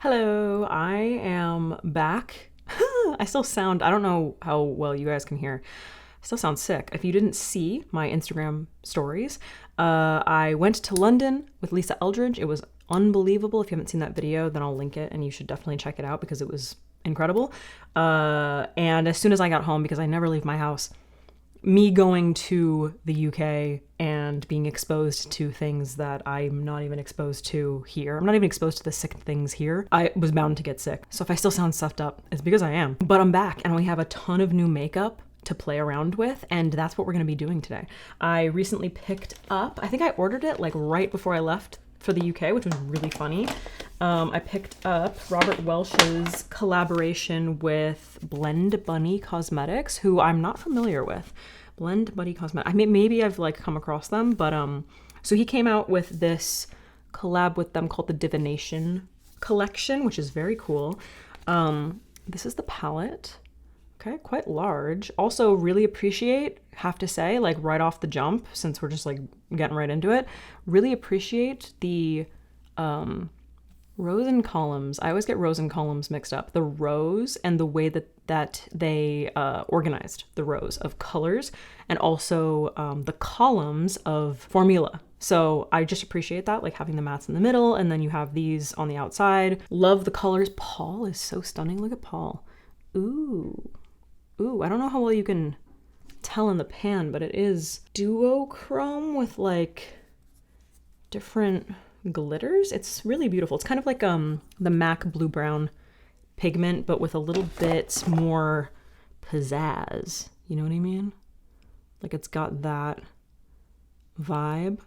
Hello, I am back. I still sound, I don't know how well you guys can hear. I still sound sick. If you didn't see my Instagram stories, I went to London with Lisa Eldridge. It was unbelievable. If you haven't seen that video, then I'll link it and you should definitely check it out because it was incredible. And as soon as I got home, because I never leave my house, me going to the UK and being exposed to things that I'm not even exposed to here. I'm not even exposed to the sick things here. I was bound to get sick. So if I still sound stuffed up, it's because I am. But I'm back and we have a ton of new makeup to play around with, and that's what we're gonna be doing today. I recently picked up, I think I ordered it like right before I left for the UK, which was really funny. I picked up Robert Welch's collaboration with Blend Bunny Cosmetics, who I'm not familiar with. Blend Bunny Cosmetics. I mean, maybe I've like come across them, but so he came out with this collab with them called the Divination Collection, which is very cool. This is the palette. Okay, quite large. Also really appreciate, have to say, like right off the jump, since we're just like getting right into it, really appreciate the rows and columns. I always get rows and columns mixed up. The rows and the way that they organized the rows of colors, and also the columns of formula. So I just appreciate that, like having the mattes in the middle, and then you have these on the outside. Love the colors. Paul is so stunning. Look at Paul. Ooh. Ooh, I don't know how well you can tell in the pan, but it is duochrome with like different glitters. It's really beautiful. It's kind of like the MAC blue brown pigment, but with a little bit more pizzazz. You know what I mean? Like it's got that vibe,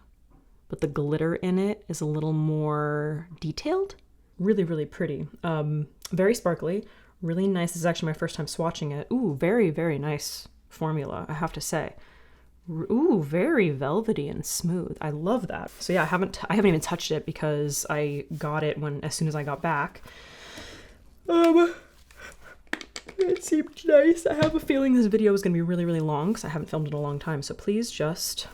but the glitter in it is a little more detailed. Really, really pretty. Very sparkly. Really nice. This is actually my first time swatching it. Ooh, very, very nice formula, I have to say. Ooh, very velvety and smooth. I love that. So yeah, I haven't even touched it because I got it as soon as I got back. It seemed nice. I have a feeling this video is gonna be really, really long because I haven't filmed in a long time. So please just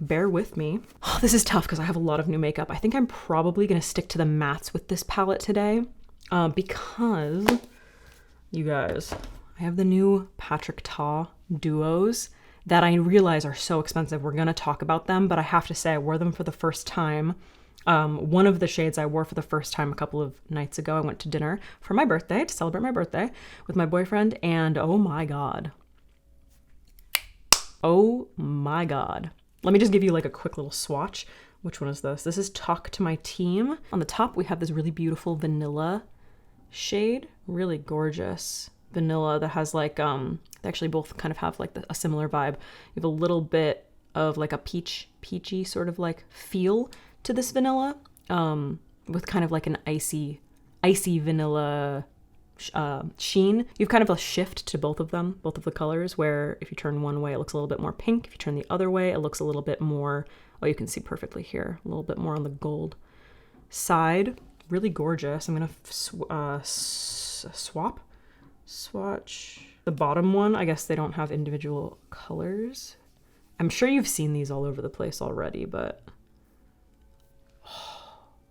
bear with me. Oh, this is tough because I have a lot of new makeup. I think I'm probably gonna stick to the mattes with this palette today because you guys, I have the new Patrick Ta duos that I realize are so expensive. We're gonna talk about them, but I have to say I wore them for the first time. One of the shades I wore for the first time a couple of nights ago. I went to dinner for my birthday, to celebrate my birthday with my boyfriend, and oh my God. Oh my God. Let me just give you like a quick little swatch. Which one is this? This is Talk to My Team. On the top, we have this really beautiful vanilla shade, really gorgeous vanilla that has like they actually both kind of have like a similar vibe. You have a little bit of like a peachy sort of like feel to this vanilla, with kind of like an icy vanilla sheen. You've kind of a shift to both of them, both of the colors, where if you turn one way it looks a little bit more pink, if you turn the other way it looks a little bit more, oh, you can see perfectly here, a little bit more on the gold side. Really gorgeous. I'm gonna swatch the bottom one. I guess they don't have individual colors. I'm sure you've seen these all over the place already, but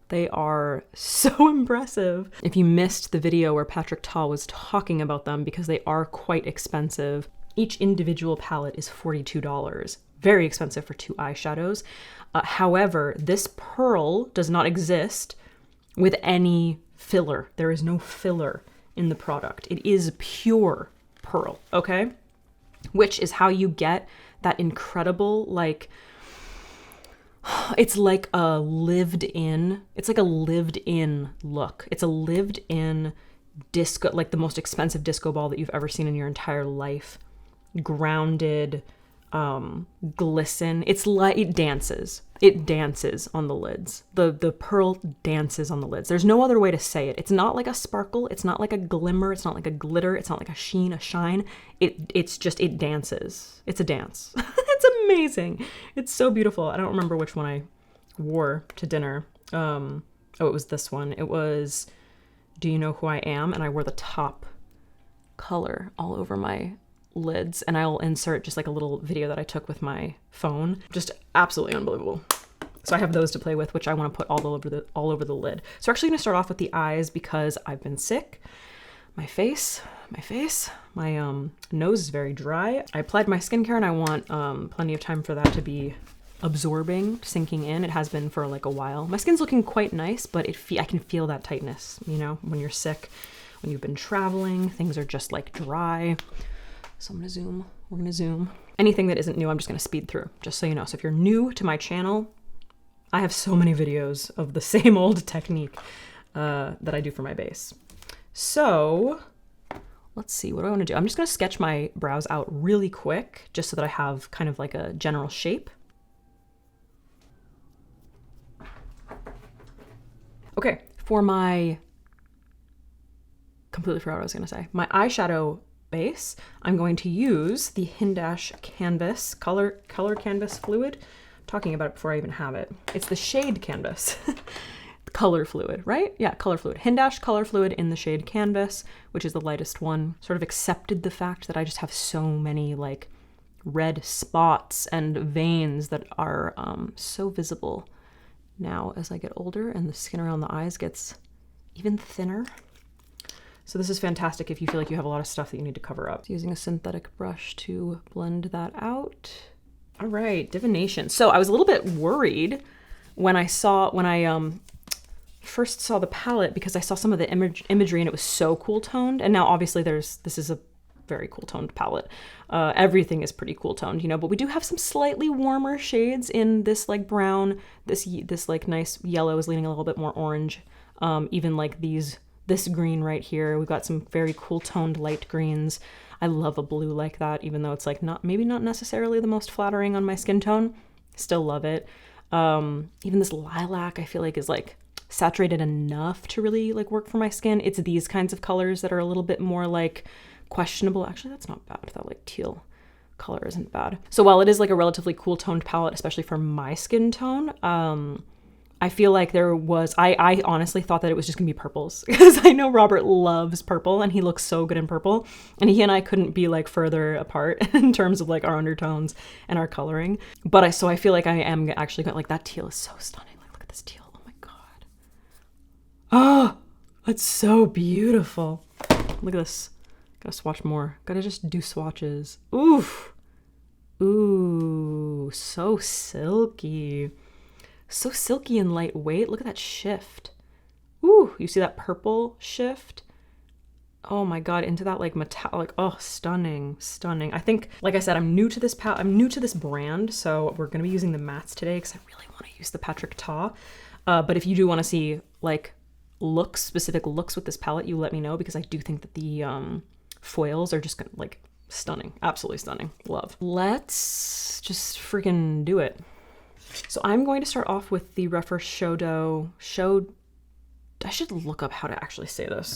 they are so impressive. If you missed the video where Patrick Ta was talking about them, because they are quite expensive, each individual palette is $42. Very expensive for two eyeshadows. However, this pearl does not exist with any filler. There is no filler in the product. It is pure pearl, okay? Which is how you get that incredible, like, it's like a lived-in look. It's a lived-in disco, like the most expensive disco ball that you've ever seen in your entire life. Grounded, glisten. It's like it dances on the lids. The pearl dances on the lids. There's no other way to say it. It's not like a sparkle, it's not like a glimmer, it's not like a glitter, it's not like a sheen, a shine. It's just, it dances. It's a dance. It's amazing. It's so beautiful. I don't remember which one I wore to dinner. Oh, it was this one. It was Do You Know Who I Am? And I wore the top color all over my lids, and I'll insert just like a little video that I took with my phone. Just absolutely unbelievable. So I have those to play with, which I want to put all over the lid. So we're actually going to start off with the eyes because I've been sick. My face, my nose is very dry. I applied my skincare and I want plenty of time for that to be absorbing, sinking in. It has been for like a while. My skin's looking quite nice, but I can feel that tightness, you know, when you're sick, when you've been traveling, things are just like dry. So I'm gonna zoom, we're gonna zoom. Anything that isn't new, I'm just gonna speed through, just so you know. So if you're new to my channel, I have so many videos of the same old technique that I do for my base. So let's see, what do I want to do? I'm just going to sketch my brows out really quick, just so that I have kind of like a general shape. Okay, for my, completely forgot what I was going to say. My eyeshadow base, I'm going to use the Hindash Canvas, color canvas fluid. I'm talking about it before I even have it. It's the shade canvas. Color fluid, right? Yeah, color fluid. Hindash color fluid in the shade Canvas, which is the lightest one. Sort of accepted the fact that I just have so many like red spots and veins that are so visible now as I get older and the skin around the eyes gets even thinner. So this is fantastic if you feel like you have a lot of stuff that you need to cover up. Using a synthetic brush to blend that out. All right, divination. So I was a little bit worried when I first saw the palette because I saw some of the imagery and it was so cool toned. And now obviously this is a very cool toned palette. Everything is pretty cool toned, you know, but we do have some slightly warmer shades in this like brown, this like nice yellow is leaning a little bit more orange. Even like this green right here, we've got some very cool toned light greens. I love a blue like that, even though it's like maybe not necessarily the most flattering on my skin tone. Still love it. Even this lilac I feel like is like saturated enough to really like work for my skin. It's these kinds of colors that are a little bit more like questionable. Actually, that's not bad. That like teal color isn't bad. So while it is like a relatively cool toned palette, especially for my skin tone, I feel like I honestly thought that it was just gonna be purples because I know Robert loves purple and he looks so good in purple, and he and I couldn't be like further apart in terms of like our undertones and our coloring. But I feel like I am actually going, like that teal is so stunning. Like look at this teal. Oh my God. Oh, that's so beautiful. Look at this. Gotta swatch more. Gotta just do swatches. Oof. Ooh, so silky. So silky and lightweight. Look at that shift. Ooh, you see that purple shift? Oh my God, into that like metallic. Oh, stunning, stunning. I think, like I said, I'm new to this brand, so we're gonna be using the mattes today because I really want to use the Patrick Ta. But if you do want to see like specific looks with this palette, you let me know because I do think that the foils are just gonna like stunning, absolutely stunning. Love. Let's just freaking do it. So I'm going to start off with the REPHR SHODO. I should look up how to actually say this.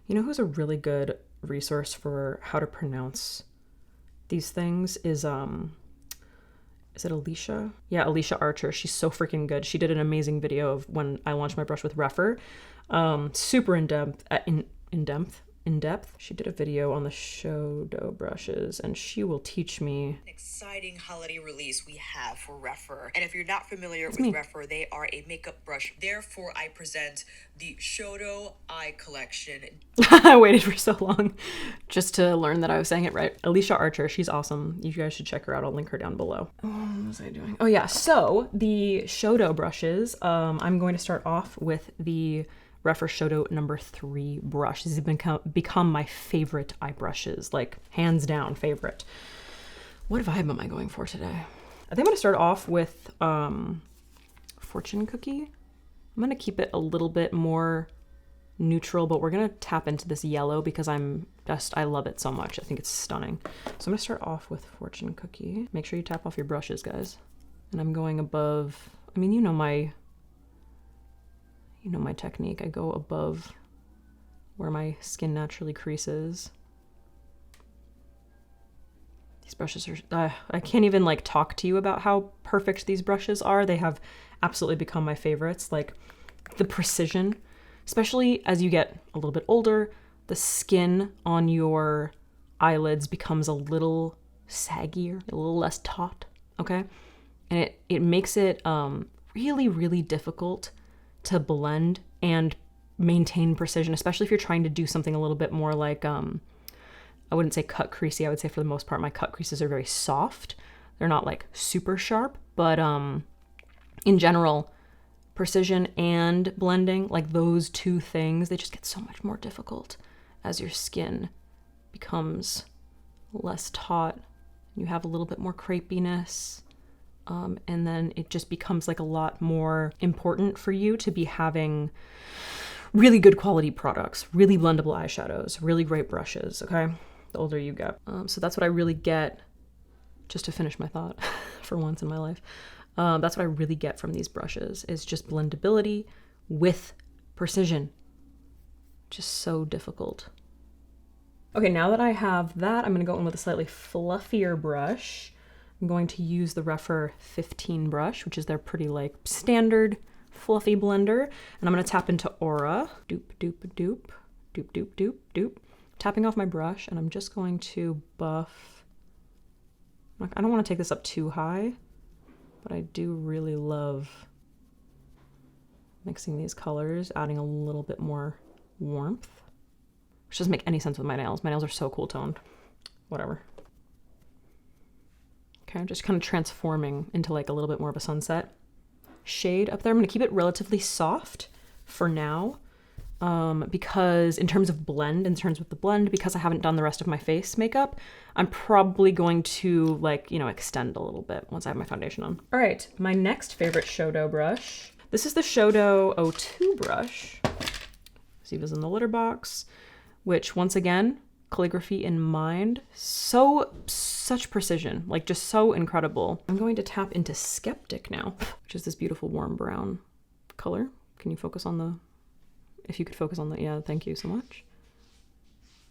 You know who's a really good resource for how to pronounce these things is it Alicia? Yeah, Alicia Archer. She's so freaking good. She did an amazing video of when I launched my brush with REPHR. Super in depth. She did a video on the SHODO brushes and she will teach me. Exciting holiday release we have for REPHR. And if you're not familiar with REPHR, they are a makeup brush. Therefore, I present the SHODO Eye Collection. I waited for so long just to learn that I was saying it right. Alicia Archer, she's awesome. You guys should check her out. I'll link her down below. What was I doing? Oh yeah, so the SHODO brushes, I'm going to start off with the REPHR SHODO number 3 brush. These have become my favorite eye brushes, like hands down favorite. What vibe am I going for today? I think I'm gonna start off with Fortune Cookie. I'm gonna keep it a little bit more neutral, but we're gonna tap into this yellow because I love it so much. I think it's stunning. So I'm gonna start off with Fortune Cookie. Make sure you tap off your brushes, guys. And I'm going above, I mean, you know my technique. I go above where my skin naturally creases. These brushes are, I can't even like talk to you about how perfect these brushes are. They have absolutely become my favorites. Like the precision, especially as you get a little bit older, the skin on your eyelids becomes a little saggier, a little less taut, okay? And it makes it really, really difficult to blend and maintain precision, especially if you're trying to do something a little bit more like, I wouldn't say cut creasy. I would say for the most part, my cut creases are very soft. They're not like super sharp, but in general, precision and blending, like those two things, they just get so much more difficult as your skin becomes less taut. You have a little bit more crepiness. And then it just becomes like a lot more important for you to be having really good quality products, really blendable eyeshadows, really great brushes, okay? The older you get. So that's what I really get, just to finish my thought for once in my life. That's what I really get from these brushes, is just blendability with precision. Just so difficult. Okay, now that I have that, I'm gonna go in with a slightly fluffier brush. I'm going to use the REPHR 15 brush, which is their pretty like standard fluffy blender. And I'm gonna tap into Aura. Doop, doop, doop, doop, doop, doop, doop. Tapping off my brush, and I'm just going to buff. I don't wanna take this up too high, but I do really love mixing these colors, adding a little bit more warmth, which doesn't make any sense with my nails. My nails are so cool toned. Whatever. Okay, I'm just kind of transforming into like a little bit more of a sunset shade up there. I'm gonna keep it relatively soft for now, because in terms of the blend, because I haven't done the rest of my face makeup, I'm probably going to like, you know, extend a little bit once I have my foundation on. All right, my next favorite SHODO brush. This is the SHODO 02 brush. See this in the litter box, which once again, calligraphy in mind, such precision, like just so incredible. I'm going to tap into Skeptic now, which is this beautiful warm brown color. Can you focus on the, if you could focus on the, yeah, thank you so much.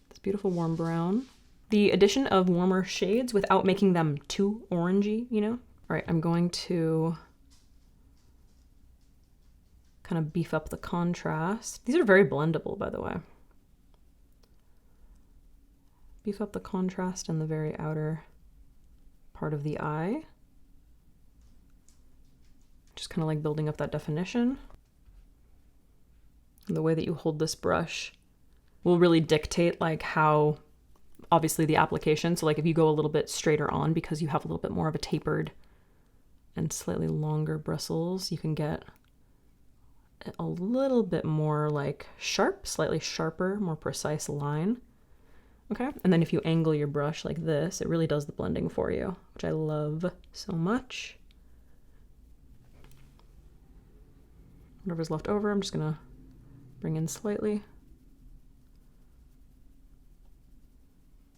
This beautiful warm brown. The addition of warmer shades without making them too orangey, you know? All right, I'm going to kind of beef up the contrast. These are very blendable, by the way. Beef up the contrast in the very outer part of the eye. Just kind of like building up that definition. And the way that you hold this brush will really dictate like how, obviously the application. So like if you go a little bit straighter on because you have a little bit more of a tapered and slightly longer bristles, you can get a little bit more like sharp, slightly sharper, more precise line. Okay, and then if you angle your brush like this, it really does the blending for you, which I love so much. Whatever's left over, I'm just gonna bring in slightly.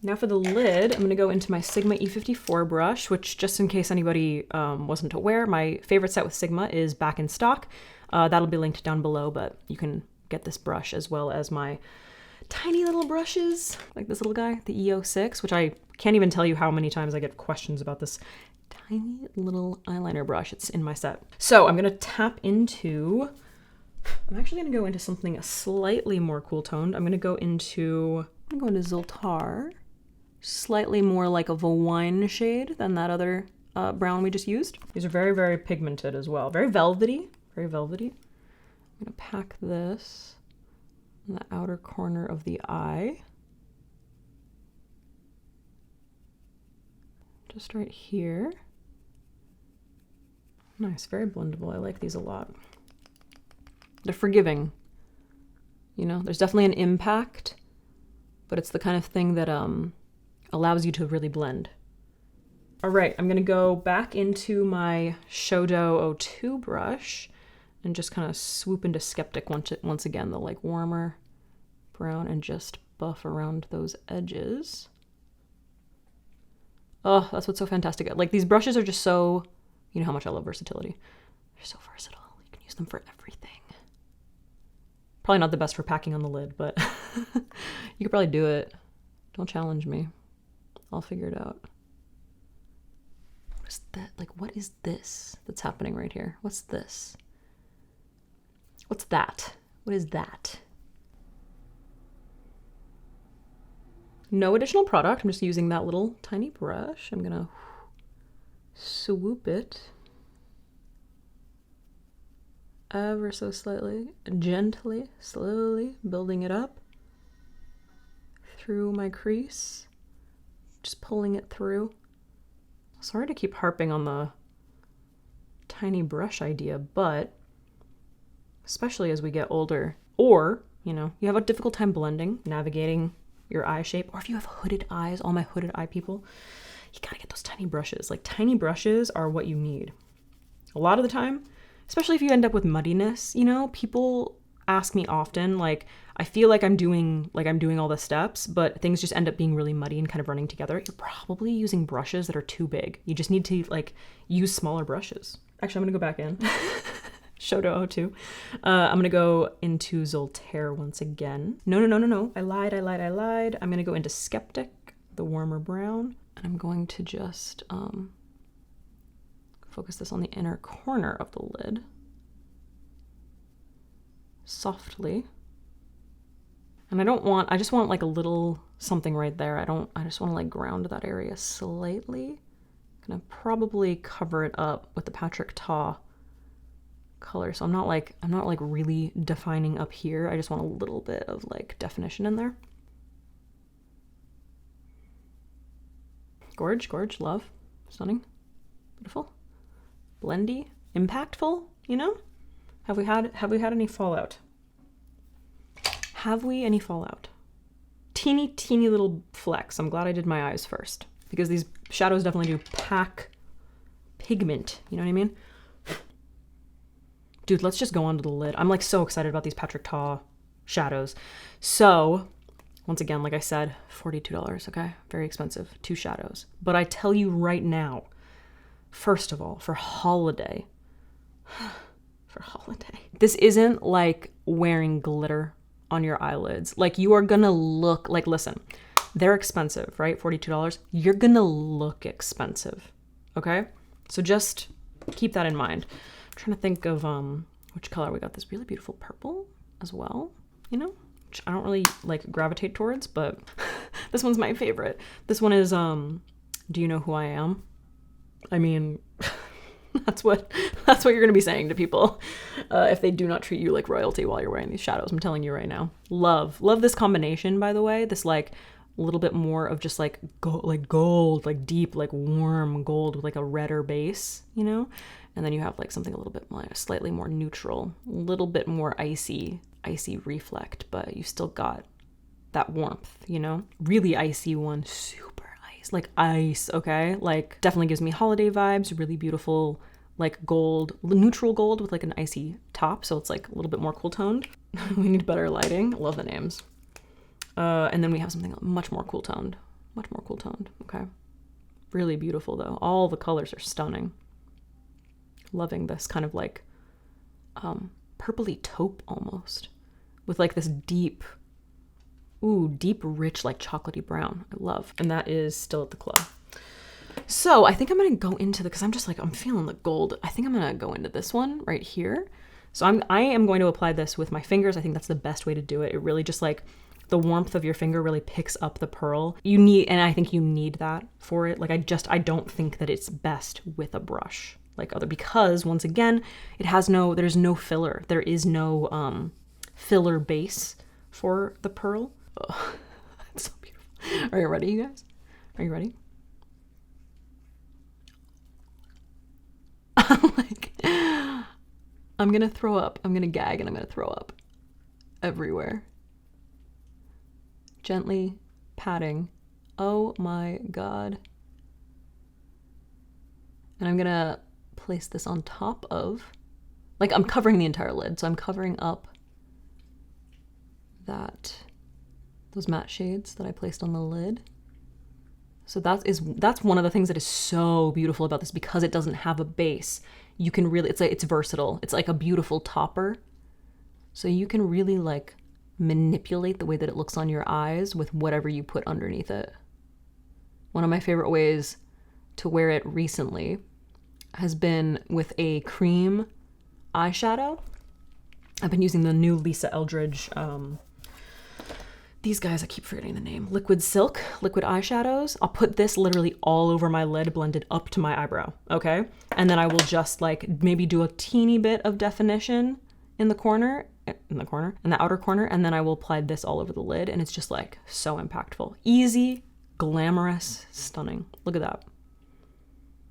Now for the lid, I'm gonna go into my Sigma E54 brush, which, just in case anybody wasn't aware, my favorite set with Sigma is back in stock. That'll be linked down below, but you can get this brush as well as my tiny little brushes, like this little guy, the E06, which I can't even tell you how many times I get questions about this tiny little eyeliner brush. It's in my set. So I'm gonna tap into, I'm actually gonna go into something slightly more cool toned. I'm gonna go into Zoltar, slightly more like of a wine shade than that other brown we just used. These are very, very pigmented as well. Very velvety, very velvety. I'm gonna pack this in the outer corner of the eye. Just right here. Nice, very blendable. I like these a lot. They're forgiving. You know, there's definitely an impact, but it's the kind of thing that allows you to really blend. All right, I'm gonna go back into my SHODO 02 brush and just kind of swoop into Skeptic once again, the like warmer brown, and just buff around those edges. Oh, that's what's so fantastic. Like these brushes are just so, you know how much I love versatility. They're so versatile. You can use them for everything. Probably not the best for packing on the lid, but you could probably do it. Don't challenge me. I'll figure it out. What is that? Like, what is this that's happening right here? What's this? What's that? What is that? No additional product. I'm just using that little tiny brush. I'm gonna swoop it ever so slightly, gently, slowly building it up through my crease, just pulling it through. Sorry to keep harping on the tiny brush idea, but especially as we get older, or, you know, you have a difficult time blending, navigating your eye shape, or if you have hooded eyes, all my hooded eye people, you gotta get those tiny brushes. Like, tiny brushes are what you need. A lot of the time, especially if you end up with muddiness, you know, people ask me often, like, I feel like I'm doing all the steps, but things just end up being really muddy and kind of running together. You're probably using brushes that are too big. You just need to like use smaller brushes. Actually, I'm gonna go back in. SHODO 02. I'm gonna go into Zoltaire once again. No. I lied. I'm gonna go into Skeptic, the warmer brown, and I'm going to just focus this on the inner corner of the lid. Softly. And I just want like a little something right there. I just want to like ground that area slightly. Gonna probably cover it up with the Patrick Ta color. So I'm not like really defining up here. I just want a little bit of like definition in there. Gorge, love, stunning, beautiful, blendy, impactful, you know? Have we had any fallout? Have we any fallout? Teeny little flecks. I'm glad I did my eyes first, because these shadows definitely do pack pigment. You know what I mean? Dude, let's just go on to the lid. I'm like so excited about these Patrick Ta shadows. So, once again, like I said, $42, okay? Very expensive, 2 shadows. But I tell you right now, first of all, for holiday, this isn't like wearing glitter on your eyelids. Like, you are gonna look like, listen, they're expensive, right? $42. You're gonna look expensive, okay? So just keep that in mind. I'm trying to think of which color. We got this really beautiful purple as well, you know, which I don't really like gravitate towards, but this one's my favorite. This one is Do You Know Who I Am? I mean, that's what you're gonna be saying to people if they do not treat you like royalty while you're wearing these shadows. I'm telling you right now. Love this combination, by the way. This like a little bit more of just like gold, like deep, like warm gold with like a redder base, you know? And then you have like something a little bit like slightly more neutral, a little bit more icy reflect, but you still got that warmth, you know? Really icy one, super ice, like ice, okay? Like definitely gives me holiday vibes, really beautiful, like gold, neutral gold with like an icy top, so it's like a little bit more cool toned. We need better lighting. I love the names. And then we have something much more cool toned, okay? Really beautiful though. All the colors are stunning. Loving this kind of like purpley taupe almost, with like this deep, rich, like chocolatey brown. I love. And that is still at the club. So I think I'm gonna go into because I'm feeling the gold. I think I'm gonna go into this one right here. So I am going to apply this with my fingers. I think that's the best way to do it. It really just like the warmth of your finger really picks up the pearl. And I think you need that for it. Like I don't think that it's best with a brush because once again, there's no filler. There is no filler base for the pearl. Oh, that's so beautiful. Are you ready, you guys? Are you ready? I'm gonna throw up. I'm gonna gag and I'm gonna throw up everywhere. Gently patting. Oh my God. And I'm gonna place this on top of, like, I'm covering the entire lid, so I'm covering up those matte shades that I placed on the lid. So that's one of the things that is so beautiful about this, because it doesn't have a base. You can really, it's versatile. It's like a beautiful topper. So you can really like manipulate the way that it looks on your eyes with whatever you put underneath it. One of my favorite ways to wear it recently has been with a cream eyeshadow. I've been using the new Lisa Eldridge these guys, I keep forgetting the name. Liquid Silk, liquid eyeshadows. I'll put this literally all over my lid, blended up to my eyebrow, okay? And then I will just like maybe do a teeny bit of definition in the outer corner, and then I will apply this all over the lid, and it's just like so impactful. Easy, glamorous, stunning. Look at that.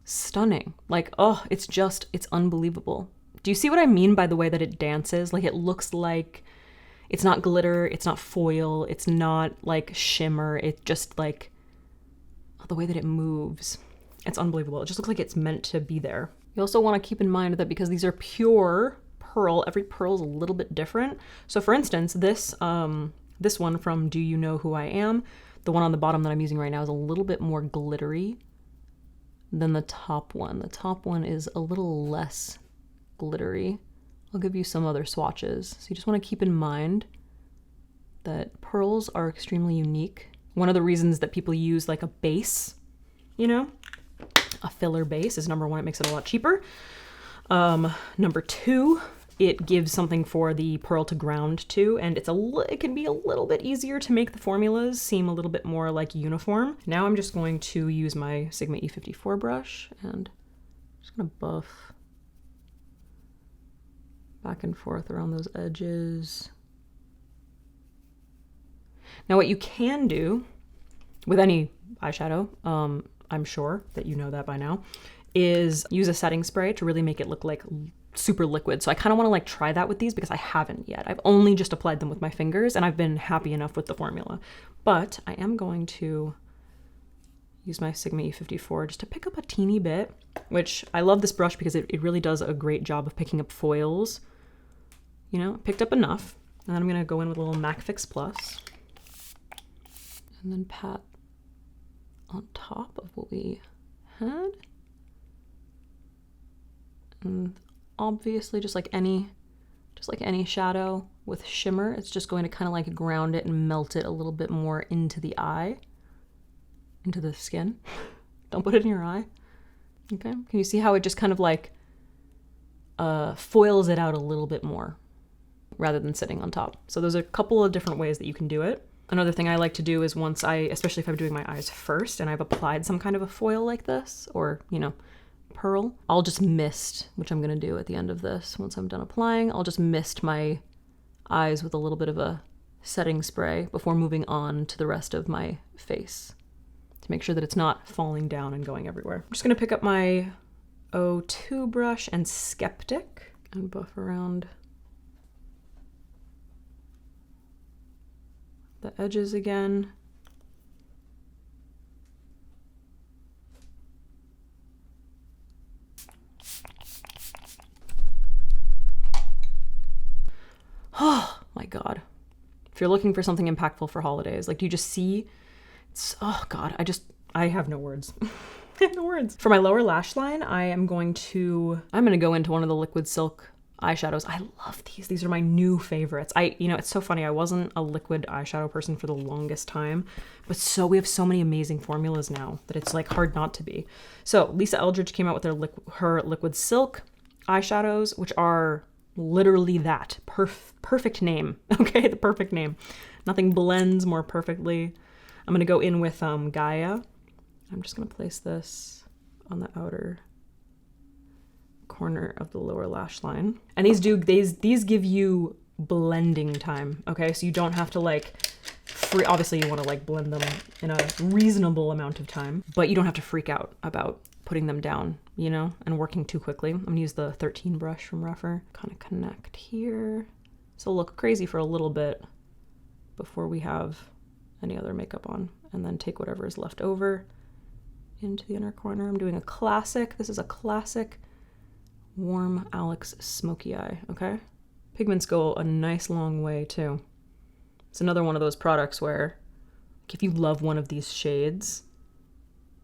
Stunning. Like, oh, it's unbelievable. Do you see what I mean by the way that it dances? Like, it looks like it's not glitter, it's not foil, it's not like shimmer, it's just like the way that it moves. It's unbelievable. It just looks like it's meant to be there. You also want to keep in mind that because these are pure pearl, every pearl is a little bit different. So for instance, this one from Do You Know Who I Am, the one on the bottom that I'm using right now is a little bit more glittery than the top one. The top one is a little less glittery. I'll give you some other swatches. So you just want to keep in mind that pearls are extremely unique. One of the reasons that people use like a base, a filler base is number one, it makes it a lot cheaper. Number two, it gives something for the pearl to ground to, and it can be a little bit easier to make the formulas seem a little bit more like uniform. Now I'm just going to use my Sigma E54 brush and I'm just gonna buff back and forth around those edges. Now what you can do with any eyeshadow, I'm sure that you know that by now, is use a setting spray to really make it look like super liquid. So I kind of want to like try that with these because I haven't yet. I've only just applied them with my fingers and I've been happy enough with the formula. But I am going to use my Sigma E54 just to pick up a teeny bit, which I love this brush because it really does a great job of picking up foils. Picked up enough. And then I'm going to go in with a little MAC Fix Plus and then pat on top of what we had. And obviously just like any shadow with shimmer, it's just going to kind of like ground it and melt it a little bit more into the eye, into the skin. Don't put it in your eye. Okay, can you see how it just kind of like foils it out a little bit more rather than sitting on top? So there's a couple of different ways that you can do it. Another thing I like to do is especially if I'm doing my eyes first and I've applied some kind of a foil like this, or, pearl, I'll just mist, which I'm going to do at the end of this. Once I'm done applying, I'll just mist my eyes with a little bit of a setting spray before moving on to the rest of my face to make sure that it's not falling down and going everywhere. I'm just going to pick up my O2 brush and Skeptic and buff around the edges again. Oh my God. If you're looking for something impactful for holidays, like, do you just see? Oh God, I have no words. I have no words. For my lower lash line, I'm going to go into one of the Liquid Silk eyeshadows. I love these. These are my new favorites. It's so funny. I wasn't a liquid eyeshadow person for the longest time, but we have so many amazing formulas now that it's like hard not to be. So Lisa Eldridge came out with her Liquid Silk eyeshadows, which are literally that perfect name. Okay, the perfect name. Nothing blends more perfectly. I'm gonna go in with Gaia. I'm just gonna place this on the outer corner of the lower lash line, and these give you blending time. Okay, so you don't have to obviously you want to blend them in a reasonable amount of time, but you don't have to freak out about putting them down, and working too quickly. I'm gonna use the 13 brush from REPHR, kind of connect here. So look crazy for a little bit before we have any other makeup on, and then take whatever is left over into the inner corner. I'm doing this is a classic warm Alex smoky eye, okay? Pigments go a nice long way too. It's another one of those products where if you love one of these shades,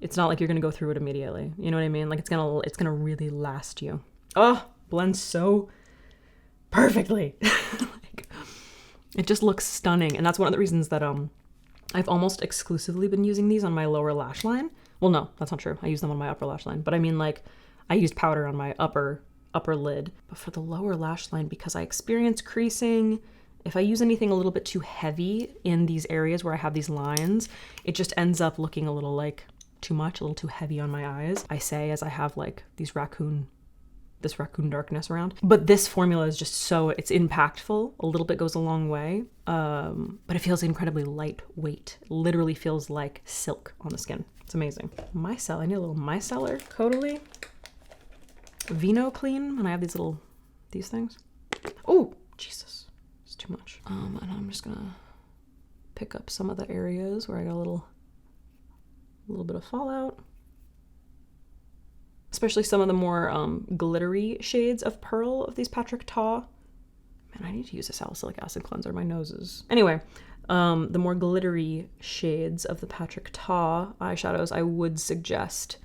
it's not like you're gonna go through it immediately. You know what I mean? Like it's gonna really last you. Oh, blends so perfectly. It just looks stunning. And that's one of the reasons that I've almost exclusively been using these on my lower lash line. Well, no, that's not true. I use them on my upper lash line, but I mean I used powder on my upper lid, but for the lower lash line, because I experience creasing If I use anything a little bit too heavy in these areas where I have these lines, it just ends up looking a little like too much, a little too heavy on my eyes. I say as I have like this raccoon darkness around. But this formula is just so, it's impactful. A little bit goes a long way. But it feels incredibly lightweight. It literally feels like silk on the skin. It's amazing. Micelle, I need a little micellar. Caudalie. Vino Clean, and I have these things. Oh, Jesus, it's too much. And I'm just gonna pick up some of the areas where I got a little bit of fallout. Especially some of the more glittery shades of Pearl of these Patrick Ta. Man, I need to use a salicylic acid cleanser. My nose is... Anyway, the more glittery shades of the Patrick Ta eyeshadows, I would suggest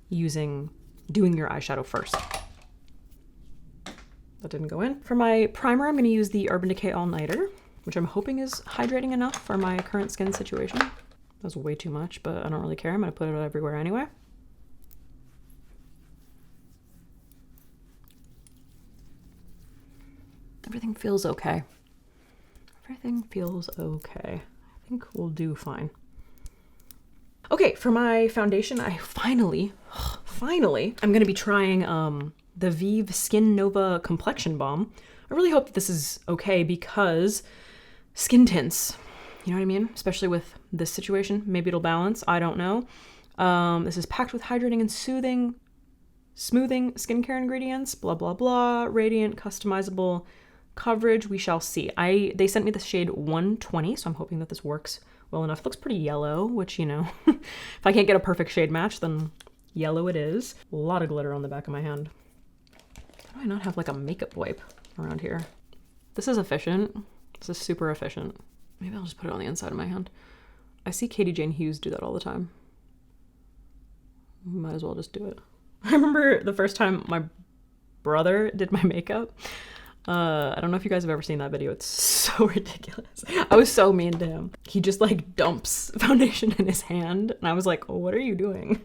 doing your eyeshadow first. That didn't go in. For my primer, I'm going to use the Urban Decay All Nighter, which I'm hoping is hydrating enough for my current skin situation. That was way too much, but I don't really care. I'm going to put it everywhere anyway. Everything feels okay. Everything feels okay. I think we'll do fine. Okay, for my foundation, I finally, I'm going to be trying the Vive Skin Nova Complexion Balm. I really hope that this is okay because skin tints, you know what I mean? Especially with this situation, maybe it'll balance, I don't know. This is packed with hydrating and smoothing skincare ingredients, blah, blah, blah, radiant, customizable coverage, we shall see. They sent me the shade 120, so I'm hoping that this works well enough. It looks pretty yellow, which, you know, if I can't get a perfect shade match, then yellow it is. A lot of glitter on the back of my hand. How do I not have like a makeup wipe around here? This is efficient. This is super efficient. Maybe I'll just put it on the inside of my hand. I see Katie Jane Hughes do that all the time. Might as well just do it. I remember the first time my brother did my makeup. I don't know if you guys have ever seen that video. It's so ridiculous. I was so mean to him. He just like dumps foundation in his hand. And I was like, oh, what are you doing?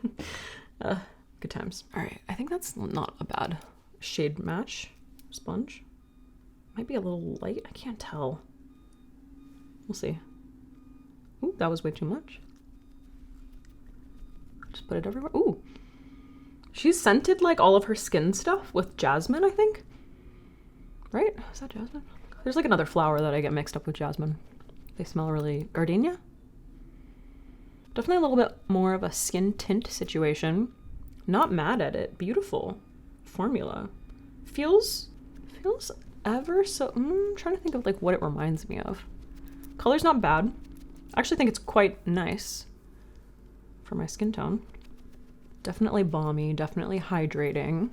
Good times. All right. I think that's not a bad shade match. Sponge. Might be a little light. I can't tell. We'll see. Ooh, that was way too much. Just put it everywhere. Ooh. She's scented like all of her skin stuff with jasmine, I think. Right? Is that jasmine? There's like another flower that I get mixed up with jasmine. They smell really... Gardenia? Definitely a little bit more of a skin tint situation. Not mad at it. Beautiful formula. Feels ever so... I'm trying to think of like what it reminds me of. Color's not bad. I actually think it's quite nice for my skin tone. Definitely balmy, definitely hydrating.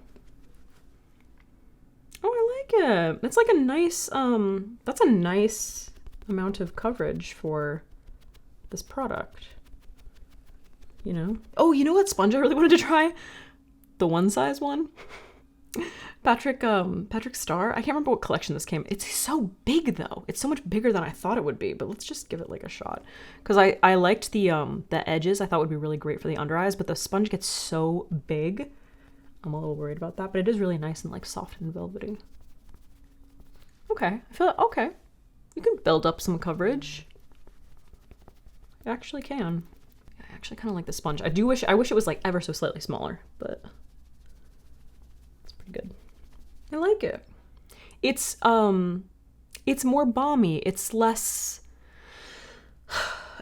Oh, I like it. It's like a nice, that's a nice amount of coverage for this product. You know? Oh, you know what sponge I really wanted to try? The one size one. Patrick Star. I can't remember what collection this came. It's so big though. It's so much bigger than I thought it would be, but let's just give it like a shot. Cause I liked the edges. I thought would be really great for the under eyes, but the sponge gets so big. I'm a little worried about that, but it is really nice and like soft and velvety. Okay, I feel okay. You can build up some coverage. You actually can. I actually kind of like the sponge. I wish it was like ever so slightly smaller, but it's pretty good. I like it. It's more balmy. It's less.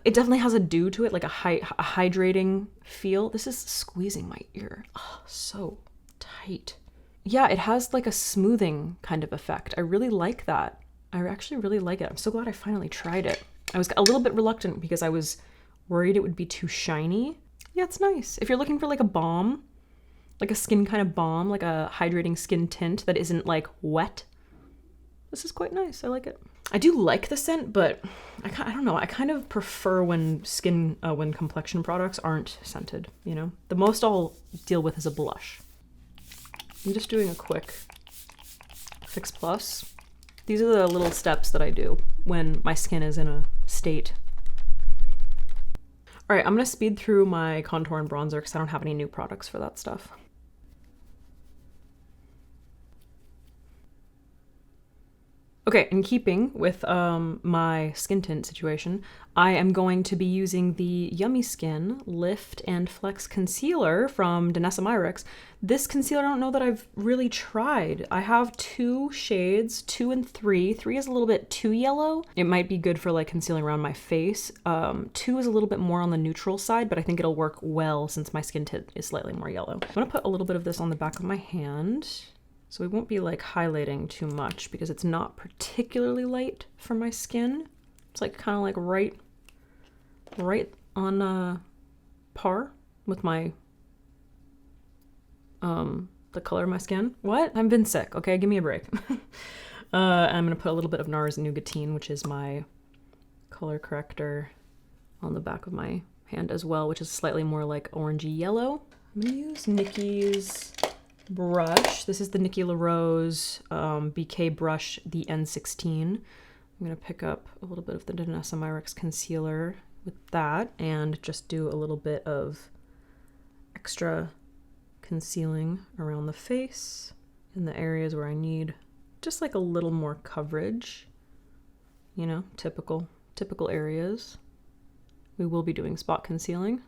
It definitely has a dew to it, like a hydrating feel. This is squeezing my ear. Oh, so tight. Yeah, it has like a smoothing kind of effect. I really like that. I actually really like it. I'm so glad I finally tried it. I was a little bit reluctant because I was worried it would be too shiny. Yeah, it's nice. If you're looking for like a balm, like a skin kind of balm, like a hydrating skin tint that isn't like wet, this is quite nice. I like it. I do like the scent, but I don't know. I kind of prefer when when complexion products aren't scented, you know? The most I'll deal with is a blush. I'm just doing a quick Fix Plus. These are the little steps that I do when my skin is in a state. All right, I'm gonna speed through my contour and bronzer because I don't have any new products for that stuff. Okay, in keeping with my skin tint situation, I am going to be using the Yummy Skin Lift and Flex Concealer from Danessa Myricks. This concealer I don't know that I've really tried. I have 2 shades, 2 and 3. 3 is a little bit too yellow. It might be good for like concealing around my face. 2 is a little bit more on the neutral side, but I think it'll work well since my skin tint is slightly more yellow. I'm gonna put a little bit of this on the back of my hand. So we won't be like highlighting too much because it's not particularly light for my skin. It's like kind of like right on par with my the color of my skin. What? I've been sick. Okay, give me a break. I'm gonna put a little bit of NARS Nougatine, which is my color corrector, on the back of my hand as well, which is slightly more like orangey yellow. I'm gonna use Nikki's brush. This is the Nikki LaRose BK brush, the N16. I'm gonna pick up a little bit of the Danessa Myricks concealer with that and just do a little bit of extra concealing around the face in the areas where I need just like a little more coverage, you know, typical areas. We will be doing spot concealing.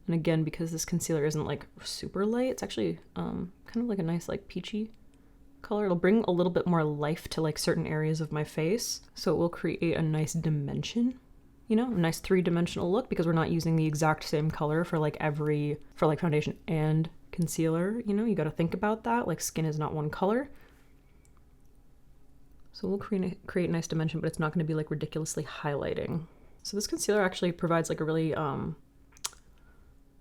And again, because this concealer isn't like super light, it's actually kind of like a nice like peachy color. It'll bring a little bit more life to like certain areas of my face. So it will create a nice dimension, you know, a nice 3-dimensional look, because we're not using the exact same color for like foundation and concealer. You know, you got to think about that. Like skin is not one color. So we'll create a nice dimension, but it's not going to be like ridiculously highlighting. So this concealer actually provides like a really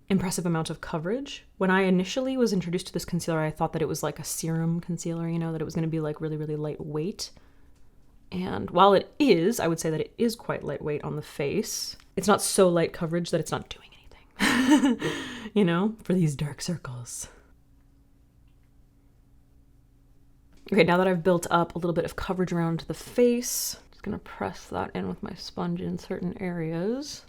impressive amount of coverage. When I initially was introduced to this concealer, I thought that it was like a serum concealer, you know, that it was going to be like really, really lightweight. And while it is, I would say that it is quite lightweight on the face. It's not so light coverage that it's not doing anything, you know, for these dark circles. Okay, now that I've built up a little bit of coverage around the face, I'm just gonna press that in with my sponge in certain areas.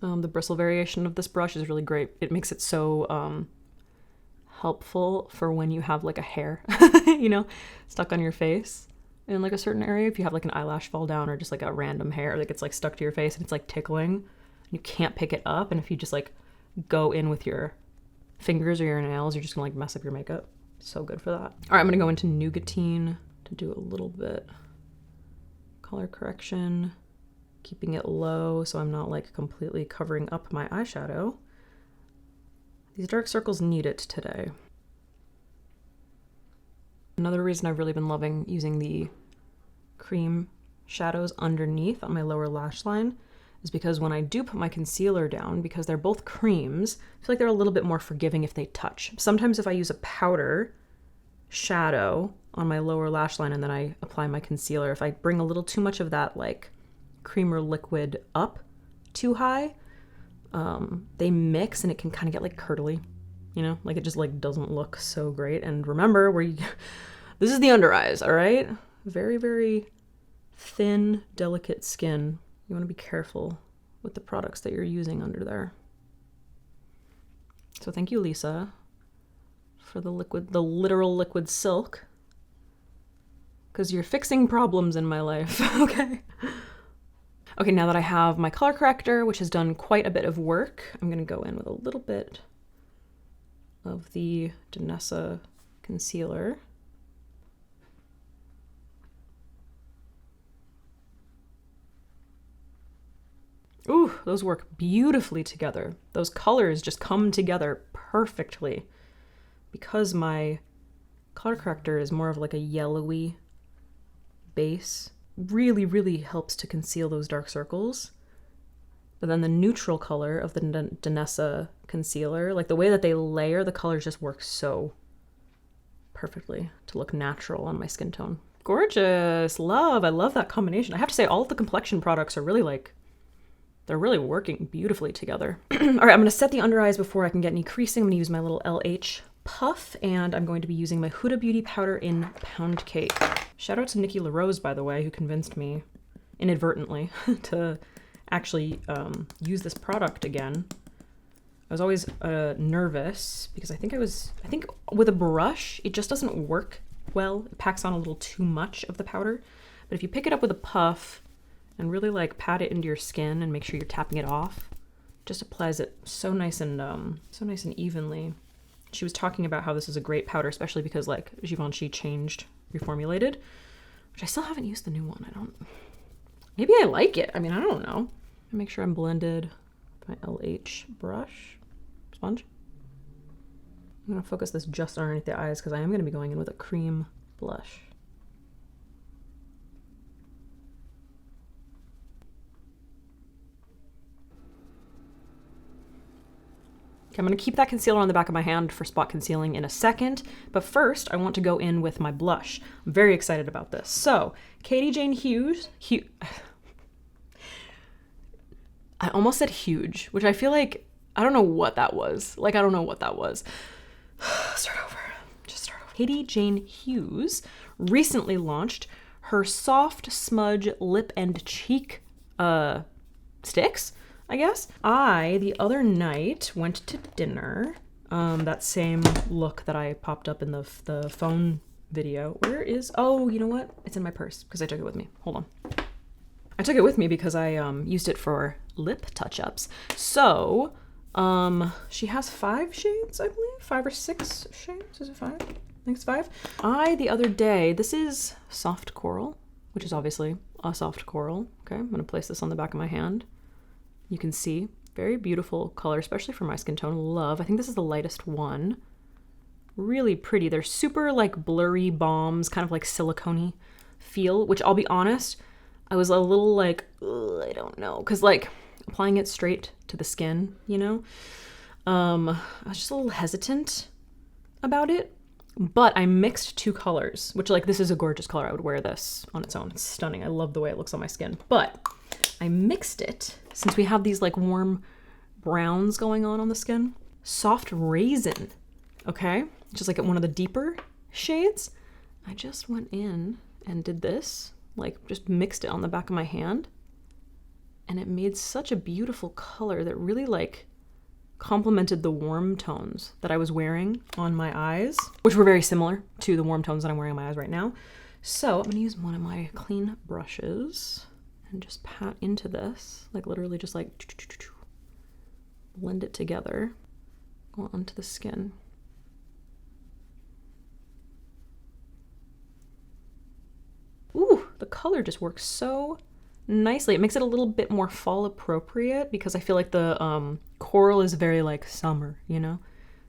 The bristle variation of this brush is really great. It makes it so helpful for when you have like a hair, you know, stuck on your face in like a certain area. If you have like an eyelash fall down or just like a random hair that gets like stuck to your face and it's like tickling, and you can't pick it up. And if you just like go in with your fingers or your nails, you're just gonna like mess up your makeup. So good for that. All right, I'm gonna go into Nougatine to do a little bit color correction, keeping it low so I'm not like completely covering up my eyeshadow. These dark circles need it today. Another reason I've really been loving using the cream shadows underneath on my lower lash line is because when I do put my concealer down, because they're both creams, I feel like they're a little bit more forgiving if they touch. Sometimes if I use a powder shadow on my lower lash line and then I apply my concealer, if I bring a little too much of that like creamer liquid up too high, they mix and it can kind of get like curdly, you know, like it just like doesn't look so great. And remember, this is the under eyes, all right? Very, very thin, delicate skin. You want to be careful with the products that you're using under there. So thank you, Lisa, for the literal liquid silk, because you're fixing problems in my life. Okay. Okay, now that I have my color corrector, which has done quite a bit of work, I'm going to go in with a little bit of the Danessa concealer. Ooh, those work beautifully together. Those colors just come together perfectly. Because my color corrector is more of like a yellowy base, really, really helps to conceal those dark circles. But then the neutral color of the Danessa concealer, like the way that they layer the colors, just works so perfectly to look natural on my skin tone. Gorgeous. Love. I love that combination. I have to say, all of the complexion products are really like, they're really working beautifully together. All right, I'm going to set the under eyes before I can get any creasing. I'm going to use my little LH puff, and I'm going to be using my Huda Beauty powder in Pound Cake. Shout out to Nikki LaRose, by the way, who convinced me inadvertently to actually use this product again. I was always nervous because I think with a brush, it just doesn't work well. It packs on a little too much of the powder. But if you pick it up with a puff and really like pat it into your skin and make sure you're tapping it off, it just applies it so nice and evenly. She was talking about how this is a great powder, especially because like Givenchy changed, reformulated, which I still haven't used the new one. Maybe I like it. I mean, I don't know. Make sure I'm blended with my LH brush, sponge. I'm gonna focus this just underneath the eyes because I am gonna be going in with a cream blush. Okay, I'm gonna keep that concealer on the back of my hand for spot concealing in a second, but first I want to go in with my blush. I'm very excited about this. So, Katie Jane Hughes, I almost said huge, which I feel like, I don't know what that was. Like, I don't know what that was. Start over. Just start over. Katie Jane Hughes recently launched her soft smudge lip and cheek sticks, I guess. The other night, went to dinner. That same look that I popped up in the phone video. Oh, you know what? It's in my purse because I took it with me. Hold on. I took it with me because I used it for lip touch-ups. So, she has 5 shades, I believe. 5 or 6 shades. Is it 5? I think it's 5. The other day, this is soft coral, which is obviously a soft coral. Okay, I'm gonna place this on the back of my hand. You can see, very beautiful color, especially for my skin tone. Love. I think this is the lightest one. Really pretty. They're super like blurry bombs, kind of like silicone-y feel, which I'll be honest, I was a little like, I don't know, because like applying it straight to the skin, you know, I was just a little hesitant about it, but I mixed 2 colors, which like this is a gorgeous color. I would wear this on its own. It's stunning. I love the way it looks on my skin, but I mixed it since we have these like warm browns going on the skin. Soft raisin, okay, just like one of the deeper shades. I just went in and did this. Like just mixed it on the back of my hand, and it made such a beautiful color that really like complemented the warm tones that I was wearing on my eyes, which were very similar to the warm tones that I'm wearing on my eyes right now. So I'm gonna use one of my clean brushes and just pat into this, like literally just like blend it together, go onto the skin. Ooh, the color just works so nicely. It makes it a little bit more fall appropriate because I feel like the coral is very like summer, you know?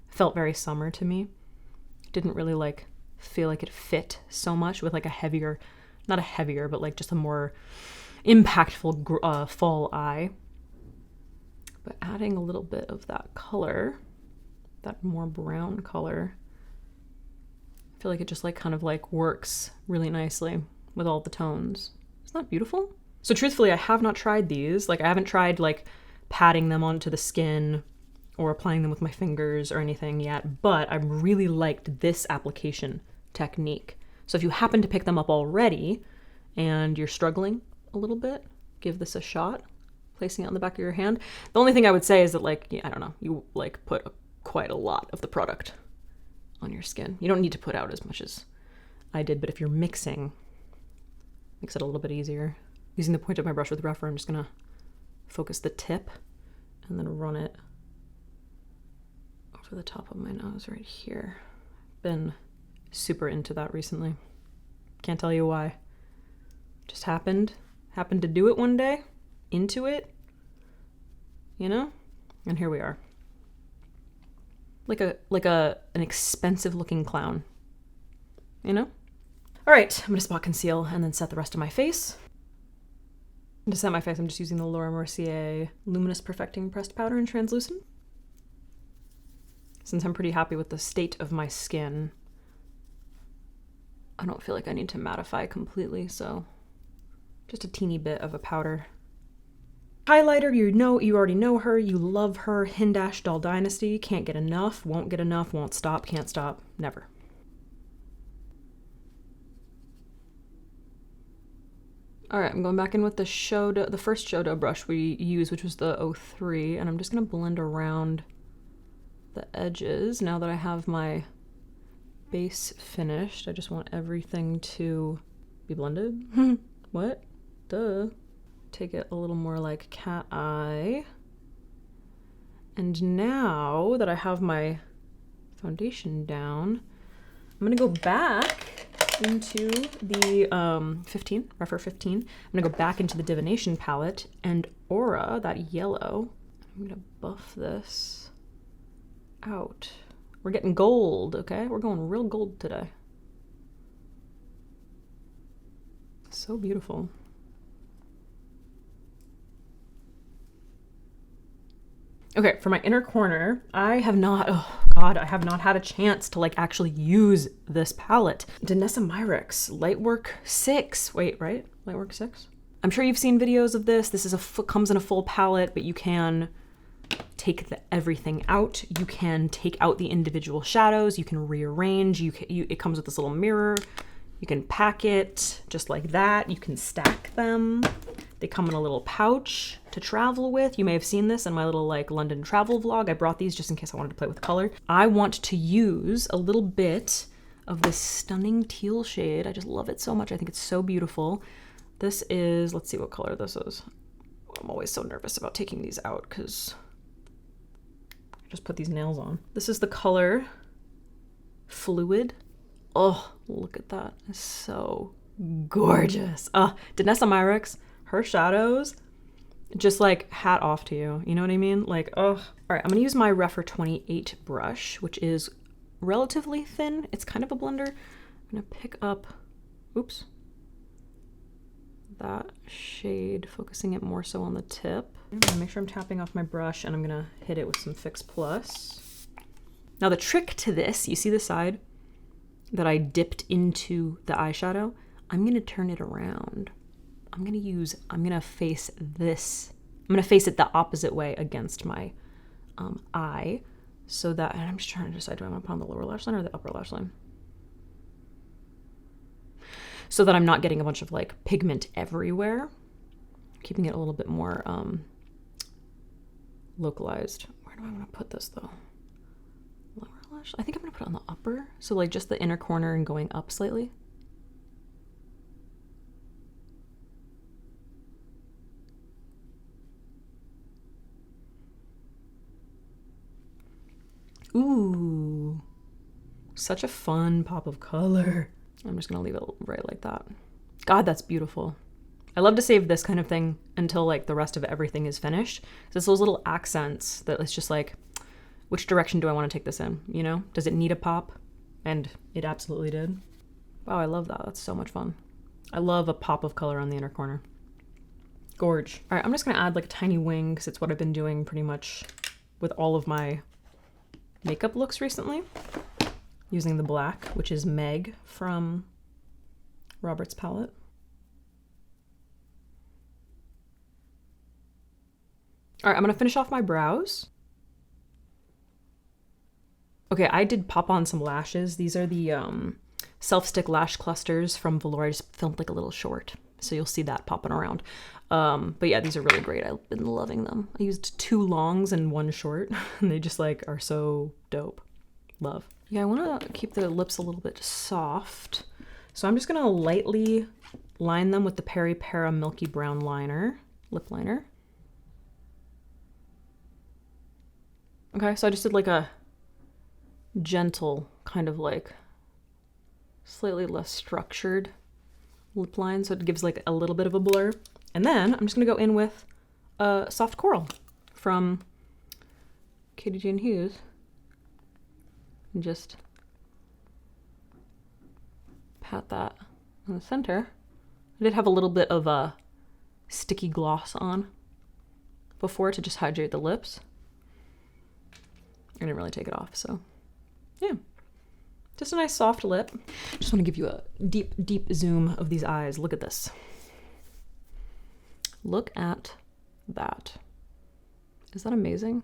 Felt very summer to me. Didn't really like feel like it fit so much with like a heavier, not a heavier, but like just a more impactful fall eye. But adding a little bit of that color, that more brown color, I feel like it just like kind of like works really nicely with all the tones. Isn't that beautiful? So truthfully, I have not tried these. Like I haven't tried like patting them onto the skin or applying them with my fingers or anything yet, but I really liked this application technique. So if you happen to pick them up already and you're struggling a little bit, give this a shot, placing it on the back of your hand. The only thing I would say is that like, I don't know, you like put quite a lot of the product on your skin. You don't need to put out as much as I did, but if you're mixing, makes it a little bit easier. Using the point of my brush with REPHR, I'm just gonna focus the tip and then run it over the top of my nose right here. Been super into that recently. Can't tell you why. Just happened to do it one day, into it, you know? And here we are. Like an expensive looking clown, you know? All right, I'm gonna spot conceal and then set the rest of my face. And to set my face, I'm just using the Laura Mercier Luminous Perfecting Pressed Powder in Translucent. Since I'm pretty happy with the state of my skin, I don't feel like I need to mattify completely, so just a teeny bit of a powder. Highlighter, you already know her, you love her. Hindash Doll Dynasty, can't get enough, won't stop, can't stop, never. All right, I'm going back in with the SHODO, the first SHODO brush we used, which was the 03, and I'm just gonna blend around the edges. Now that I have my base finished, I just want everything to be blended. What? Duh. Take it a little more like cat eye. And now that I have my foundation down, I'm gonna go back into the REPHR 15. I'm gonna go back into the Divination palette and Aura, that yellow. I'm gonna buff this out. We're getting gold, okay? We're going real gold today. So beautiful. Okay, for my inner corner, I have not had a chance to like actually use this palette. Danessa Myricks, Lightwork 6. Wait, right? Lightwork 6? I'm sure you've seen videos of this. This is comes in a full palette, but you can take everything out. You can take out the individual shadows. You can rearrange. It comes with this little mirror. You can pack it just like that. You can stack them. They come in a little pouch to travel with. You may have seen this in my little like London travel vlog. I brought these just in case I wanted to play with color. I want to use a little bit of this stunning teal shade. I just love it so much. I think it's so beautiful. This is, let's see what color this is. I'm always so nervous about taking these out because I just put these nails on. This is the color Fluid. Oh, look at that. It's so gorgeous. Danessa Myricks, her shadows, just like hat off to you. You know what I mean? Like, oh. All right, I'm gonna use my REPHR 28 brush, which is relatively thin. It's kind of a blender. I'm gonna pick up, oops, that shade, focusing it more so on the tip. I'm gonna make sure I'm tapping off my brush and I'm gonna hit it with some Fix Plus. Now the trick to this, you see the side that I dipped into the eyeshadow? I'm gonna turn it around. I'm gonna face this. I'm gonna face it the opposite way against my eye, so that, and I'm just trying to decide, do I want to put on the lower lash line or the upper lash line? So that I'm not getting a bunch of like pigment everywhere, keeping it a little bit more localized. Where do I want to put this though? Lower lash? I think I'm gonna put it on the upper, so like just the inner corner and going up slightly. Ooh, such a fun pop of color. I'm just gonna leave it right like that. God, that's beautiful. I love to save this kind of thing until like the rest of everything is finished. So it's those little accents that it's just like, which direction do I want to take this in? You know, does it need a pop? And it absolutely did. Wow, I love that. That's so much fun. I love a pop of color on the inner corner. Gorge. All right, I'm just gonna add like a tiny wing because it's what I've been doing pretty much with all of my makeup looks recently, using the black, which is Meg from Robert's palette. All right, I'm gonna finish off my brows. Okay, I did pop on some lashes. These are the self-stick lash clusters from Velour. I just filmed like a little short, so you'll see that popping around. But yeah, these are really great. I've been loving them. I used 2 longs and 1 short, and they just like are so dope. Love. Yeah, I want to keep the lips a little bit soft, so I'm just gonna lightly line them with the Peri Para Milky Brown liner, lip liner. Okay, so I just did like a gentle kind of like slightly less structured lip line, so it gives like a little bit of a blur. And then I'm just gonna go in with Soft Coral from Katie Jane Hughes and just pat that in the center. I did have a little bit of a sticky gloss on before to just hydrate the lips. I didn't really take it off, so yeah. Just a nice soft lip. Just want to give you a deep, deep zoom of these eyes. Look at this. Look at that. Is that amazing?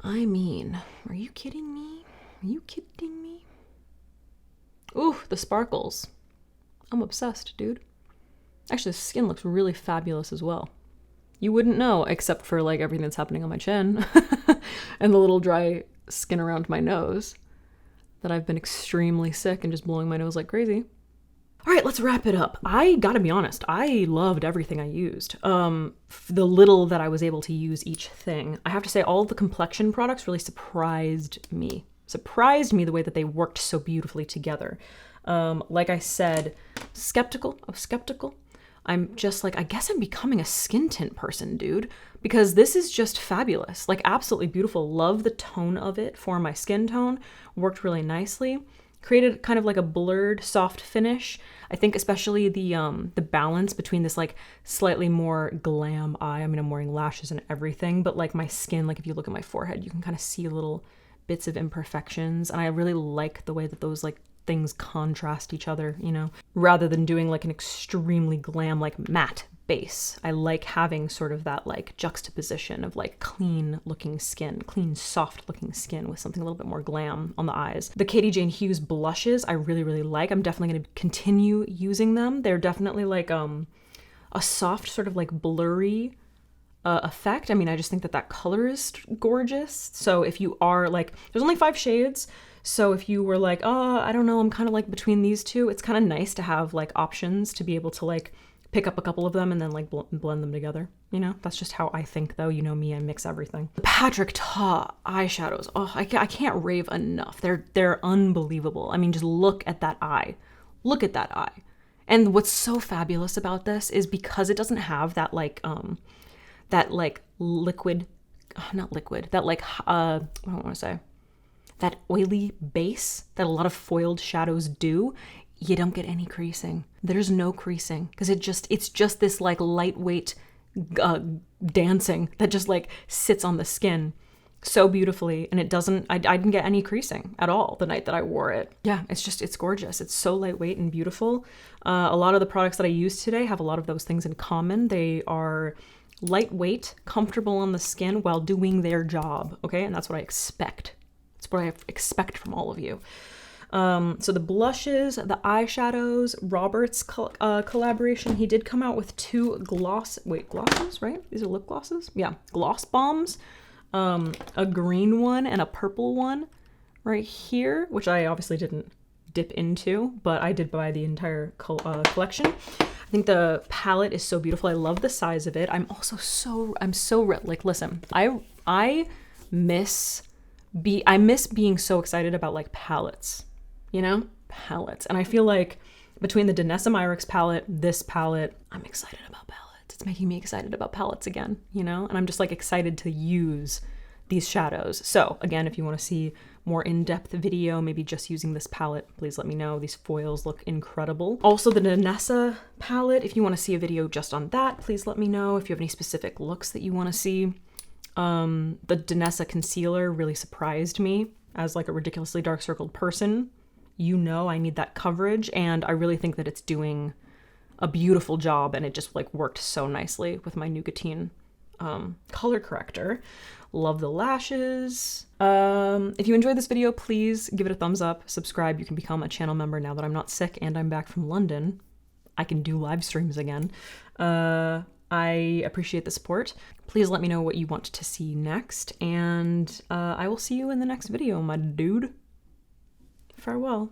I mean, are you kidding me? Are you kidding me? Ooh, the sparkles. I'm obsessed, dude. Actually, the skin looks really fabulous as well. You wouldn't know, except for like everything that's happening on my chin and the little dry skin around my nose, that I've been extremely sick and just blowing my nose like crazy. All right, let's wrap it up. I gotta be honest, I loved everything I used. The little that I was able to use each thing. I have to say, all of the complexion products really surprised me. Surprised me the way that they worked so beautifully together. Like I said, skeptical. I'm just like, I guess I'm becoming a skin tint person, dude, because this is just fabulous. Like, absolutely beautiful. Love the tone of it for my skin tone. Worked really nicely. Created kind of like a blurred, soft finish. I think especially the balance between this like slightly more glam eye. I mean, I'm wearing lashes and everything, but like my skin, like if you look at my forehead, you can kind of see little bits of imperfections. And I really like the way that those like things contrast each other, you know, rather than doing like an extremely glam, like matte base. I like having sort of that like juxtaposition of like clean looking skin, clean, soft looking skin with something a little bit more glam on the eyes. The Katie Jane Hughes blushes, I really, really like. I'm definitely going to continue using them. They're definitely like a soft sort of like blurry effect. I mean, I just think that that color is gorgeous. So if you are like, there's only 5 shades. So if you were like, oh, I don't know, I'm kind of like between these two, it's kind of nice to have like options to be able to like pick up a couple of them and then like blend them together. You know, that's just how I think though. You know me, I mix everything. The Patrick Ta eyeshadows. Oh, I can't rave enough. They're unbelievable. I mean, just look at that eye. Look at that eye. And what's so fabulous about this is because it doesn't have that like liquid, not liquid, that like, I don't want to say, that oily base that a lot of foiled shadows do, you don't get any creasing. There's no creasing because it's just this like lightweight dancing that just like sits on the skin so beautifully, and it doesn't, I didn't get any creasing at all the night that I wore it. Yeah, it's gorgeous. It's so lightweight and beautiful. A lot of the products that I use today have a lot of those things in common. They are lightweight, comfortable on the skin while doing their job, okay? And that's what I expect. It's what I expect from all of you. So the blushes, the eyeshadows, Robert's collaboration, he did come out with 2 glosses, right? These are lip glosses? Yeah, gloss bombs. A green one and a purple one right here, which I obviously didn't dip into, but I did buy the entire collection. I think the palette is so beautiful. I love the size of it. I'm so like, listen, I miss being so excited about like palettes, you know, palettes. And I feel like between the Danessa Myricks palette, this palette, I'm excited about palettes. It's making me excited about palettes again, you know, and I'm just like excited to use these shadows. So again, if you want to see more in-depth video, maybe just using this palette, please let me know. These foils look incredible. Also the Danessa palette, if you want to see a video just on that, please let me know. If you have any specific looks that you want to see. The Danessa concealer really surprised me as like a ridiculously dark circled person. You know, I need that coverage, and I really think that it's doing a beautiful job, and it just like worked so nicely with my Nougatine color corrector. Love the lashes. If you enjoyed this video, please give it a thumbs up, subscribe. You can become a channel member now that I'm not sick and I'm back from London. I can do live streams again. I appreciate the support. Please let me know what you want to see next, and I will see you in the next video, my dude. Farewell.